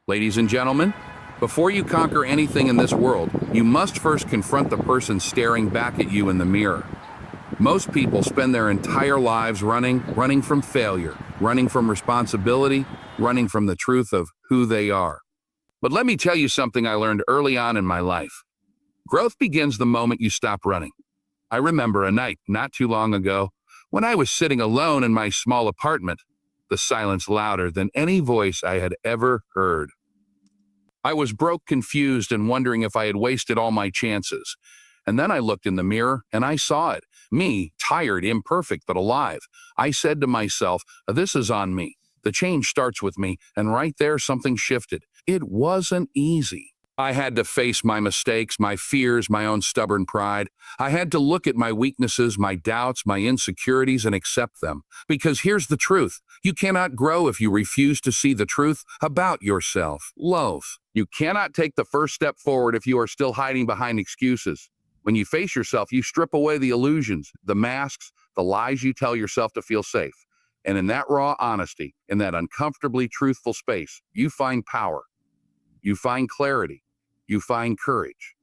Ladies and gentlemen, before you conquer anything in this world, you must first confront the person staring back at you in the mirror. Most people spend their entire lives running from failure, running from responsibility, running from the truth of who they are. But let me tell you something I learned early on in my life. Growth begins the moment you stop running. I remember a night not too long ago when I was sitting alone in my small apartment, the silence louder than any voice I had ever heard. I was broke, confused, and wondering if I had wasted all my chances. And then I looked in the mirror and I saw it. Me, tired, imperfect, but alive. I said to myself, this is on me. The change starts with me, and right there something shifted. It wasn't easy. I had to face my mistakes, my fears, my own stubborn pride. I had to look at my weaknesses, my doubts, my insecurities, and accept them. Because here's the truth. You cannot grow if you refuse to see the truth about yourself. Loaf. You cannot take the first step forward if you are still hiding behind excuses. When you face yourself, you strip away the illusions, the masks, the lies you tell yourself to feel safe. And in that raw honesty, in that uncomfortably truthful space, you find power. You find clarity. You find courage.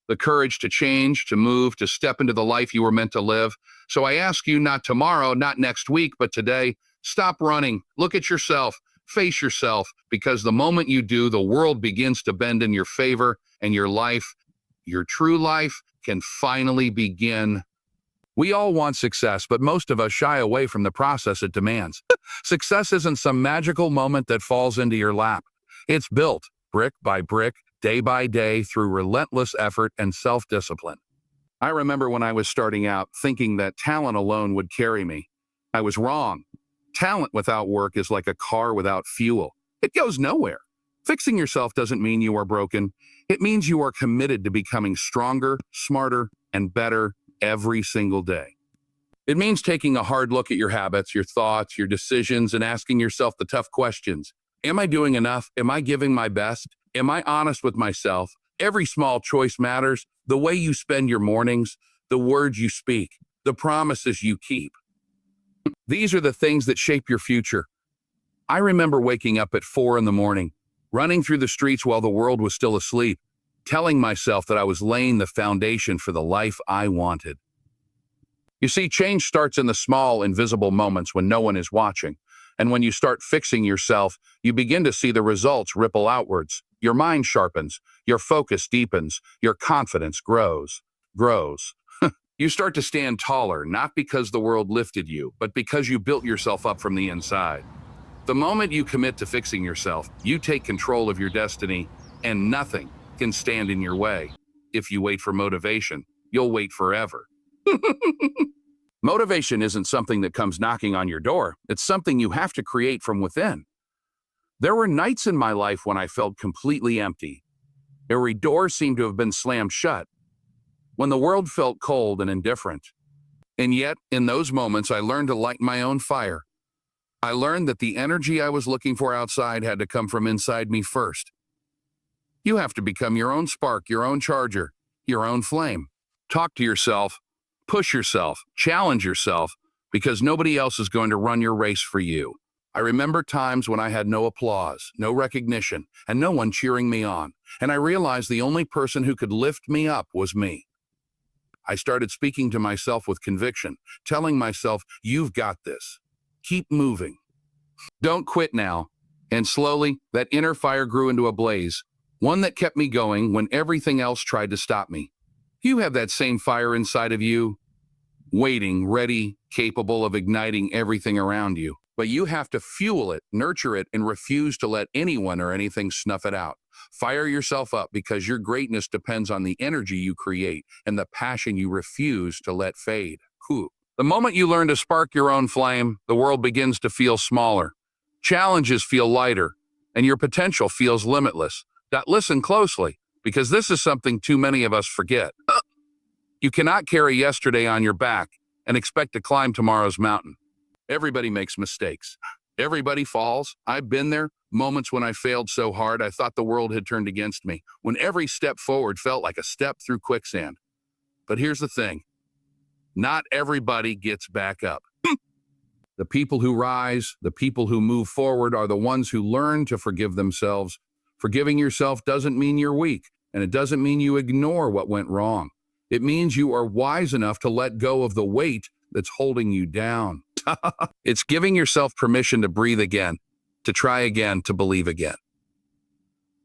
The courage to change, to move, to step into the life you were meant to live. So I ask you, not tomorrow, not next week, but today, stop running. Look at yourself. Face yourself. Because the moment you do, the world begins to bend in your favor, and your life, your true life, can finally begin. We all want success, but most of us shy away from the process it demands. Success isn't some magical moment that falls into your lap. It's built, brick by brick, day by day, through relentless effort and self-discipline. I remember when I was starting out, thinking that talent alone would carry me. I was wrong. Talent without work is like a car without fuel. It goes nowhere. Fixing yourself doesn't mean you are broken. It means you are committed to becoming stronger, smarter, and better every single day. It means taking a hard look at your habits, your thoughts, your decisions, and asking yourself the tough questions. Am I doing enough? Am I giving my best? Am I honest with myself? Every small choice matters. The way you spend your mornings, the words you speak, the promises you keep. These are the things that shape your future. I remember waking up at 4 a.m, running through the streets while the world was still asleep, telling myself that I was laying the foundation for the life I wanted. You see, change starts in the small, invisible moments when no one is watching. And when you start fixing yourself, you begin to see the results ripple outwards. Your mind sharpens, your focus deepens, your confidence grows. You start to stand taller, not because the world lifted you, but because you built yourself up from the inside. The moment you commit to fixing yourself, you take control of your destiny, and nothing can stand in your way. If you wait for motivation, you'll wait forever. Motivation isn't something that comes knocking on your door. It's something you have to create from within. There were nights in my life when I felt completely empty. Every door seemed to have been slammed shut. When the world felt cold and indifferent. And yet, in those moments, I learned to light my own fire. I learned that the energy I was looking for outside had to come from inside me first. You have to become your own spark, your own charger, your own flame. Talk to yourself, push yourself, challenge yourself, because nobody else is going to run your race for you. I remember times when I had no applause, no recognition, and no one cheering me on, and I realized the only person who could lift me up was me. I started speaking to myself with conviction, telling myself, you've got this. Keep moving. Don't quit now. And slowly, that inner fire grew into a blaze, one that kept me going when everything else tried to stop me. You have that same fire inside of you, waiting, ready, capable of igniting everything around you. But you have to fuel it, nurture it, and refuse to let anyone or anything snuff it out. Fire yourself up because your greatness depends on the energy you create and the passion you refuse to let fade. The moment you learn to spark your own flame, the world begins to feel smaller. Challenges feel lighter, and your potential feels limitless. Listen closely, because this is something too many of us forget. You cannot carry yesterday on your back and expect to climb tomorrow's mountain. Everybody makes mistakes. Everybody falls. I've been there. Moments when I failed so hard I thought the world had turned against me, when every step forward felt like a step through quicksand. But here's the thing. Not everybody gets back up. The people who rise, the people who move forward are the ones who learn to forgive themselves. Forgiving yourself doesn't mean you're weak, and it doesn't mean you ignore what went wrong. It means you are wise enough to let go of the weight that's holding you down. It's giving yourself permission to breathe again, to try again, to believe again.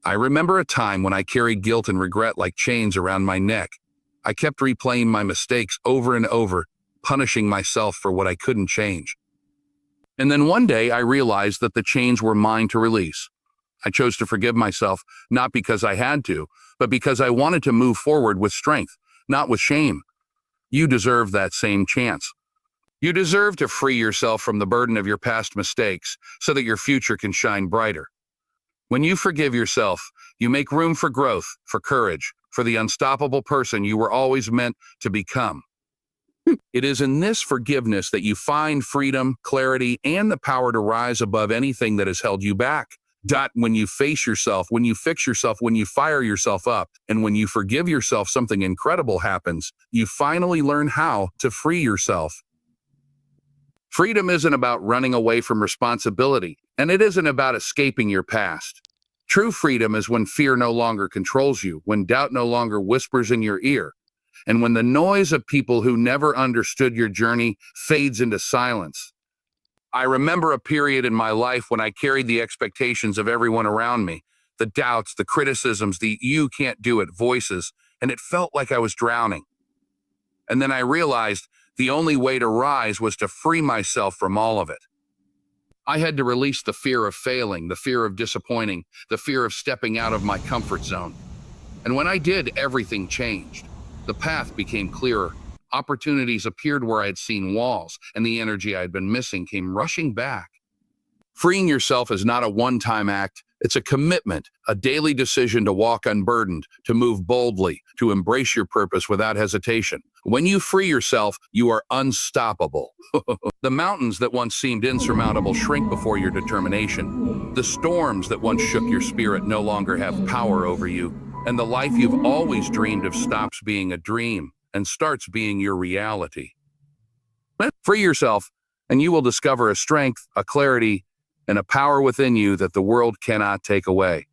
I remember a time when I carried guilt and regret like chains around my neck. I kept replaying my mistakes over and over, punishing myself for what I couldn't change. And then one day I realized that the chains were mine to release. I chose to forgive myself, not because I had to, but because I wanted to move forward with strength, not with shame. You deserve that same chance. You deserve to free yourself from the burden of your past mistakes so that your future can shine brighter. When you forgive yourself, you make room for growth, for courage, for the unstoppable person you were always meant to become. It is in this forgiveness that you find freedom, clarity, and the power to rise above anything that has held you back. When you face yourself, when you fix yourself, when you fire yourself up, and when you forgive yourself, something incredible happens. You finally learn how to free yourself. Freedom isn't about running away from responsibility, and it isn't about escaping your past. True freedom is when fear no longer controls you, when doubt no longer whispers in your ear, and when the noise of people who never understood your journey fades into silence. I remember a period in my life when I carried the expectations of everyone around me, the doubts, the criticisms, the "you can't do it" voices, and it felt like I was drowning. And then I realized the only way to rise was to free myself from all of it. I had to release the fear of failing, the fear of disappointing, the fear of stepping out of my comfort zone. And when I did, everything changed. The path became clearer. Opportunities appeared where I had seen walls, and the energy I had been missing came rushing back. Freeing yourself is not a one-time act. It's a commitment, a daily decision to walk unburdened, to move boldly, to embrace your purpose without hesitation. When you free yourself, you are unstoppable. The mountains that once seemed insurmountable shrink before your determination. The storms that once shook your spirit no longer have power over you. And the life you've always dreamed of stops being a dream and starts being your reality. Free yourself, and you will discover a strength, a clarity, and a power within you that the world cannot take away.